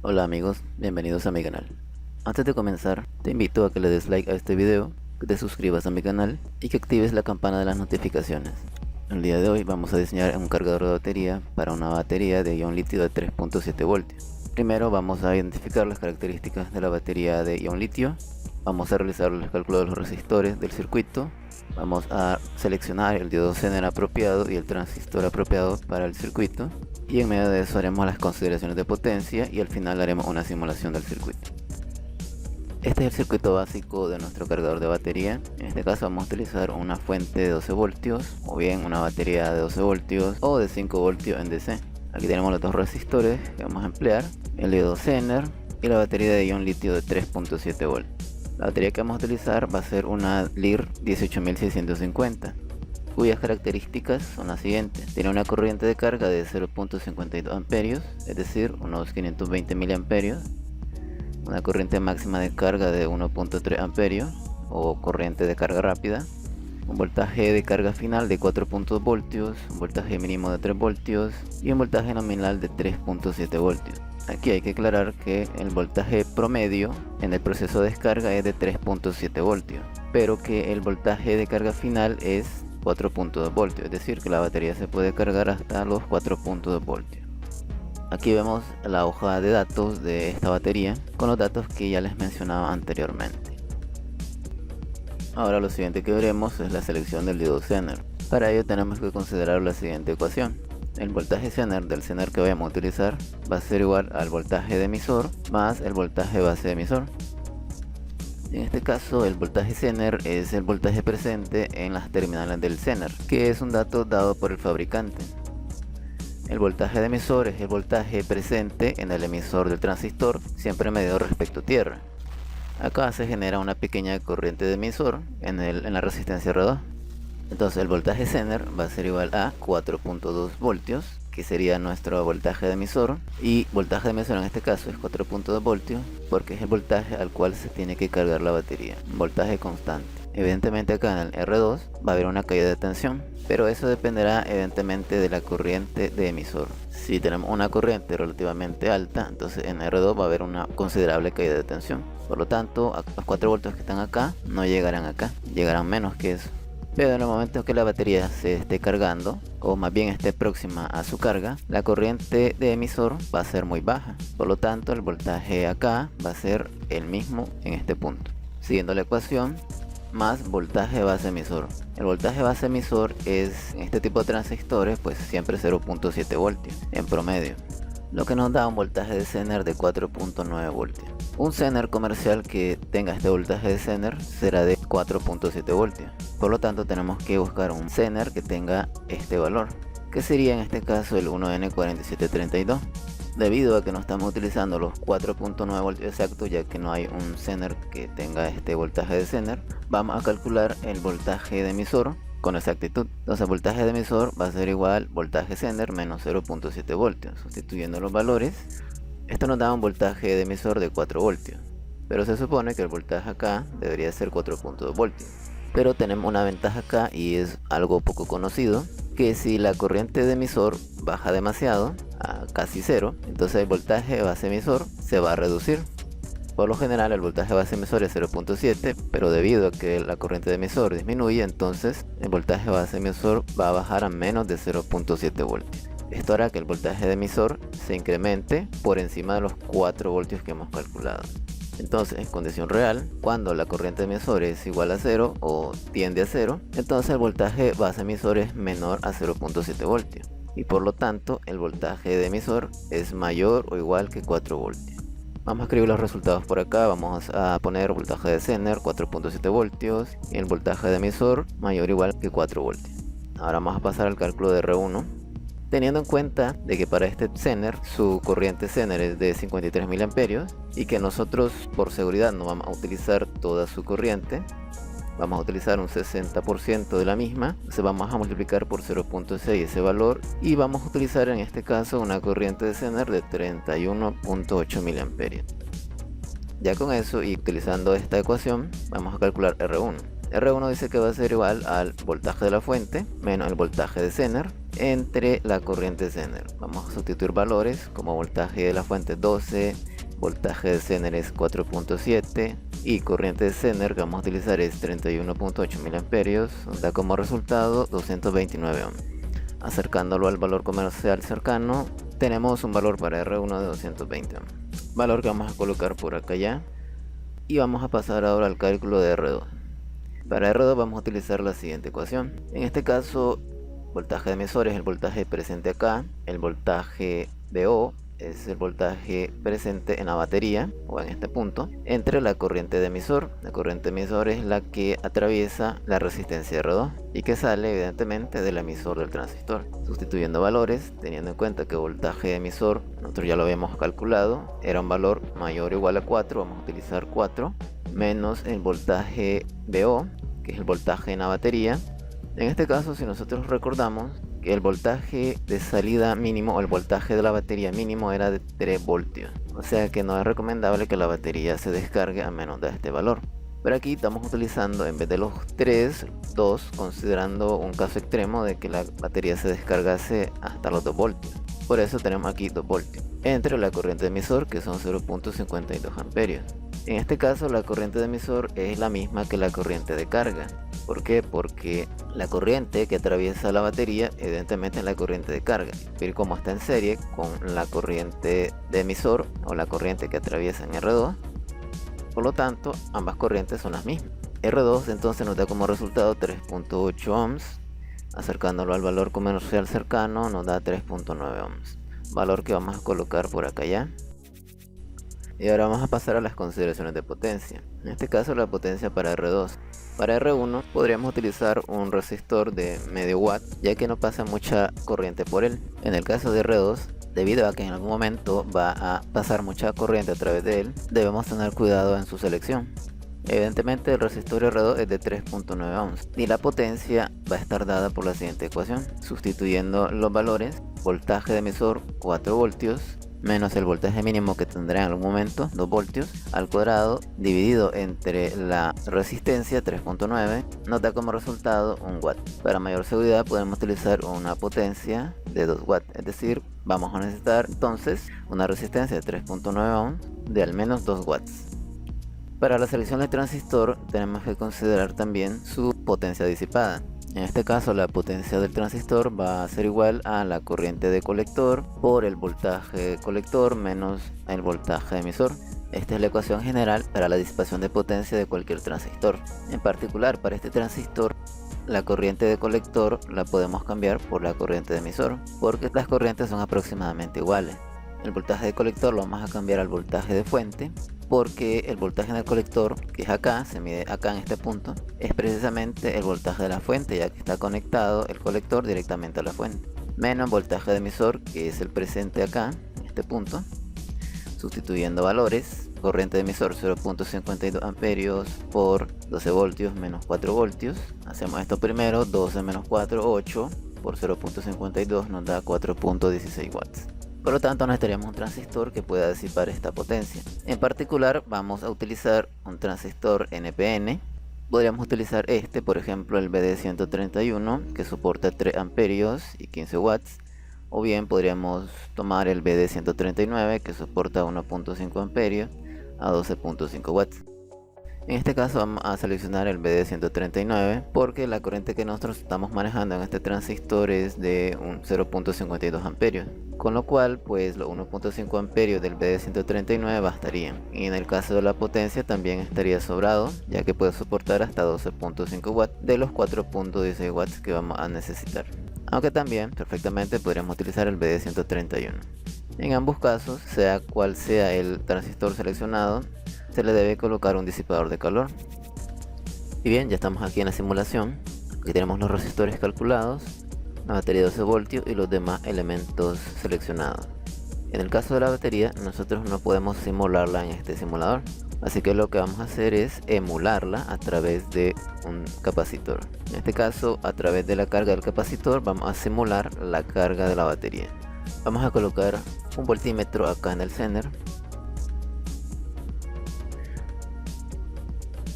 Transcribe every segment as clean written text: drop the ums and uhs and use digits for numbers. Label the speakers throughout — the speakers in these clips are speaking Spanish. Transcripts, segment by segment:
Speaker 1: Hola amigos, bienvenidos a mi canal. Antes de comenzar, te invito a que le des like a este video, que te suscribas a mi canal y que actives la campana de las notificaciones. El día de hoy vamos a diseñar un cargador de batería para una batería de ion litio de 3.7 voltios. Primero vamos a identificar las características de la batería de ion litio. Vamos a realizar los cálculos de los resistores del circuito. Vamos a seleccionar el diodo Zener apropiado y el transistor apropiado para el circuito. Y en medio de eso haremos las consideraciones de potencia y al final haremos una simulación del circuito. Este es el circuito básico de nuestro cargador de batería. En este caso vamos a utilizar una fuente de 12 voltios o bien una batería de 12 voltios o de 5 voltios en DC. Aquí tenemos los dos resistores que vamos a emplear, el diodo Zener y la batería de ion litio de 3.7 voltios. La batería que vamos a utilizar va a ser una LIR 18650, cuyas características son las siguientes. Tiene una corriente de carga de 0.52 amperios, es decir, unos 520 miliamperios. Una corriente máxima de carga de 1.3 amperios o corriente de carga rápida. Un voltaje de carga final de 4.2 voltios, un voltaje mínimo de 3 voltios y un voltaje nominal de 3.7 voltios. Aquí hay que aclarar que el voltaje promedio en el proceso de descarga es de 3.7 voltios, pero que el voltaje de carga final es 4.2 voltios, es decir, que la batería se puede cargar hasta los 4.2 voltios. Aquí vemos la hoja de datos de esta batería con los datos que ya les mencionaba anteriormente. Ahora lo siguiente que veremos es la selección del diodo Zener. Para ello tenemos que considerar la siguiente ecuación. El voltaje Zener del Zener que vayamos a utilizar va a ser igual al voltaje de emisor más el voltaje base de emisor. En este caso el voltaje Zener es el voltaje presente en las terminales del Zener, que es un dato dado por el fabricante. El voltaje de emisor es el voltaje presente en el emisor del transistor, siempre medido respecto a tierra. Acá se genera una pequeña corriente de emisor en la resistencia R2. Entonces el voltaje Zener va a ser igual a 4.2 voltios, que sería nuestro voltaje de emisor, y voltaje de emisor en este caso es 4.2 voltios porque es el voltaje al cual se tiene que cargar la batería, un voltaje constante. Evidentemente acá en el R2 va a haber una caída de tensión, pero eso dependerá evidentemente de la corriente de emisor. Si tenemos una corriente relativamente alta, entonces en R2 va a haber una considerable caída de tensión. Por lo tanto, los 4 voltios que están acá no llegarán acá, llegarán menos que eso. Pero en el momento que la batería se esté cargando, o más bien esté próxima a su carga, la corriente de emisor va a ser muy baja. Por lo tanto, el voltaje acá va a ser el mismo en este punto. Siguiendo la ecuación, más voltaje base emisor. El voltaje base emisor es, en este tipo de transistores, pues siempre 0.7 voltios en promedio, lo que nos da un voltaje de Zener de 4.9 voltios. Un Zener comercial que tenga este voltaje de Zener será de 4.7 voltios. Por lo tanto tenemos que buscar un Zener que tenga este valor, que sería en este caso el 1N4732. Debido a que no estamos utilizando los 4.9 voltios exactos, ya que no hay un Zener que tenga este voltaje de Zener, vamos a calcular el voltaje de emisor con exactitud. Entonces el voltaje de emisor va a ser igual voltaje Zener menos 0.7 voltios. Sustituyendo los valores, esto nos da un voltaje de emisor de 4 voltios, pero se supone que el voltaje acá debería ser 4.2 voltios. Pero tenemos una ventaja acá y es algo poco conocido, que si la corriente de emisor baja demasiado, a casi cero, entonces el voltaje base emisor se va a reducir. Por lo general el voltaje base emisor es 0.7, pero debido a que la corriente de emisor disminuye, entonces el voltaje base emisor va a bajar a menos de 0.7 voltios. Esto hará que el voltaje de emisor se incremente por encima de los 4 voltios que hemos calculado. Entonces, en condición real, cuando la corriente de emisor es igual a 0 o tiende a 0, entonces el voltaje base emisor es menor a 0.7 voltios. Y por lo tanto, el voltaje de emisor es mayor o igual que 4 voltios. Vamos a escribir los resultados por acá. Vamos a poner voltaje de Zener 4.7 voltios y el voltaje de emisor mayor o igual que 4 voltios. Ahora vamos a pasar al cálculo de R1. Teniendo en cuenta de que para este Zener su corriente Zener es de 53 miliamperios y que nosotros por seguridad no vamos a utilizar toda su corriente, vamos a utilizar un 60% de la misma, entonces vamos a multiplicar por 0.6 ese valor y vamos a utilizar en este caso una corriente de Zener de 31.8 miliamperios. Ya con eso y utilizando esta ecuación vamos a calcular R1. R1 dice que va a ser igual al voltaje de la fuente menos el voltaje de Zener entre la corriente Zener. Vamos a sustituir valores como voltaje de la fuente 12 voltaje de Zener es 4.7 y corriente de Zener que vamos a utilizar es 31.8 miliamperios, da como resultado 229 ohms. Acercándolo al valor comercial cercano, tenemos un valor para R1 de 220 ohms, valor que vamos a colocar por acá ya, y vamos a pasar ahora al cálculo de R2. Para R2 vamos a utilizar la siguiente ecuación. En este caso, voltaje de emisor es el voltaje presente acá, el voltaje VO es el voltaje presente en la batería o en este punto, entre la corriente de emisor. La corriente emisor es la que atraviesa la resistencia R2 y que sale evidentemente del emisor del transistor. Sustituyendo valores, teniendo en cuenta que voltaje de emisor nosotros ya lo habíamos calculado, era un valor mayor o igual a 4, vamos a utilizar 4, menos el voltaje VO, que es el voltaje en la batería. En este caso, si nosotros recordamos que el voltaje de salida mínimo o el voltaje de la batería mínimo era de 3 voltios, o sea que no es recomendable que la batería se descargue a menos de este valor. Pero aquí estamos utilizando, en vez de los 3, 2, considerando un caso extremo de que la batería se descargase hasta los 2 voltios. Por eso tenemos aquí 2 voltios entre la corriente de emisor, que son 0.52 amperios. En este caso la corriente de emisor es la misma que la corriente de carga. ¿Por qué? Porque la corriente que atraviesa la batería evidentemente es la corriente de carga, pero como está en serie con la corriente de emisor o la corriente que atraviesa en R2, por lo tanto ambas corrientes son las mismas. R2 entonces nos da como resultado 3.8 ohms, acercándolo al valor comercial cercano nos da 3.9 ohms, valor que vamos a colocar por acá ya. Y ahora vamos a pasar a las consideraciones de potencia. En este caso la potencia para R2. Para R1 podríamos utilizar un resistor de medio watt, ya que no pasa mucha corriente por él. En el caso de R2, debido a que en algún momento va a pasar mucha corriente a través de él, debemos tener cuidado en su selección. Evidentemente el resistor R2 es de 3.9 ohms y la potencia va a estar dada por la siguiente ecuación, sustituyendo los valores: voltaje de emisor 4 voltios menos el voltaje mínimo que tendrá en algún momento, 2 voltios, al cuadrado dividido entre la resistencia 3.9, nos da como resultado 1 watt. Para mayor seguridad podemos utilizar una potencia de 2 watts, es decir, vamos a necesitar entonces una resistencia de 3.9 ohms de al menos 2 watts. Para la selección del transistor tenemos que considerar también su potencia disipada. En este caso la potencia del transistor va a ser igual a la corriente de colector por el voltaje de colector menos el voltaje de emisor. Esta es la ecuación general para la disipación de potencia de cualquier transistor. En particular para este transistor, la corriente de colector la podemos cambiar por la corriente de emisor, porque las corrientes son aproximadamente iguales. El voltaje de colector lo vamos a cambiar al voltaje de fuente, porque el voltaje en el colector, que es acá, se mide acá en este punto, es precisamente el voltaje de la fuente, ya que está conectado el colector directamente a la fuente, menos el voltaje de emisor, que es el presente acá, en este punto. Sustituyendo valores, corriente de emisor 0.52 amperios por 12 voltios menos 4 voltios. Hacemos esto primero: 12 menos 4, 8, por 0.52 nos da 4.16 watts. Por lo tanto necesitaríamos un transistor que pueda disipar esta potencia. En particular vamos a utilizar un transistor NPN. Podríamos utilizar este, por ejemplo el BD131, que soporta 3 amperios y 15 watts. O bien podríamos tomar el BD139, que soporta 1.5 amperios a 12.5 watts. En este caso vamos a seleccionar el BD139 porque la corriente que nosotros estamos manejando en este transistor es de un 0.52 amperios, con lo cual pues los 1.5 amperios del BD139 bastarían. Y en el caso de la potencia también estaría sobrado, ya que puede soportar hasta 12.5 watts de los 4.16 watts que vamos a necesitar. Aunque también perfectamente podríamos utilizar el BD131. En ambos casos, sea cual sea el transistor seleccionado, se le debe colocar un disipador de calor. Y bien, ya estamos aquí en la simulación. Aquí tenemos los resistores calculados, la batería de 12 voltios y los demás elementos seleccionados. En el caso de la batería, nosotros no podemos simularla en este simulador, así que lo que vamos a hacer es emularla a través de un capacitor. En este caso, a través de la carga del capacitor vamos a simular la carga de la batería. Vamos a colocar un voltímetro acá en el Zener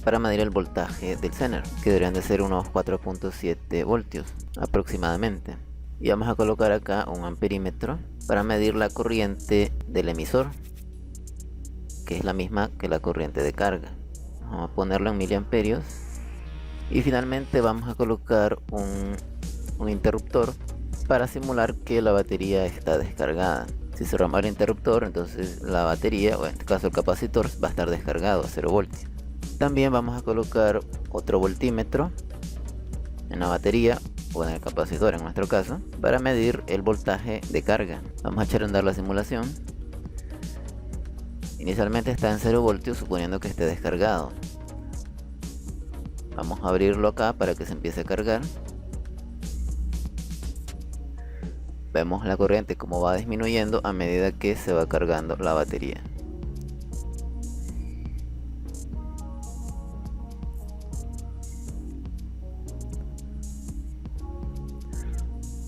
Speaker 1: para medir el voltaje del Zener, que deberían de ser unos 4.7 voltios aproximadamente. Y vamos a colocar acá un amperímetro para medir la corriente del emisor. que es la misma que la corriente de carga. Vamos a ponerlo en miliamperios. Y finalmente vamos a colocar un interruptor para simular que la batería está descargada. Si cerramos el interruptor, entonces la batería, o en este caso el capacitor, va a estar descargado a 0 voltios. También vamos a colocar otro voltímetro en la batería o en el capacitor en nuestro caso, para medir el voltaje de carga. Vamos a echar a andar la simulación. Inicialmente está en 0 voltios, suponiendo que esté descargado. Vamos a abrirlo acá para que se empiece a cargar. Vemos la corriente como va disminuyendo a medida que se va cargando la batería.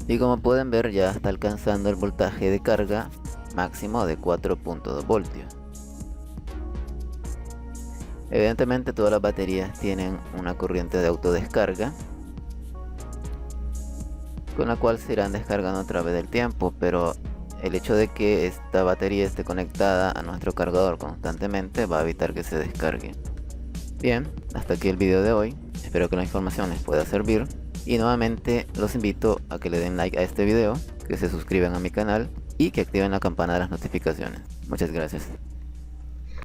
Speaker 1: Y como pueden ver, ya está alcanzando el voltaje de carga máximo de 4.2 voltios. Evidentemente todas las baterías tienen una corriente de autodescarga, con la cual se irán descargando a través del tiempo, pero el hecho de que esta batería esté conectada a nuestro cargador constantemente va a evitar que se descargue. Bien, hasta aquí el video de hoy. Espero que la información les pueda servir. Y nuevamente los invito a que le den like a este video, que se suscriban a mi canal y que activen la campana de las notificaciones. Muchas gracias.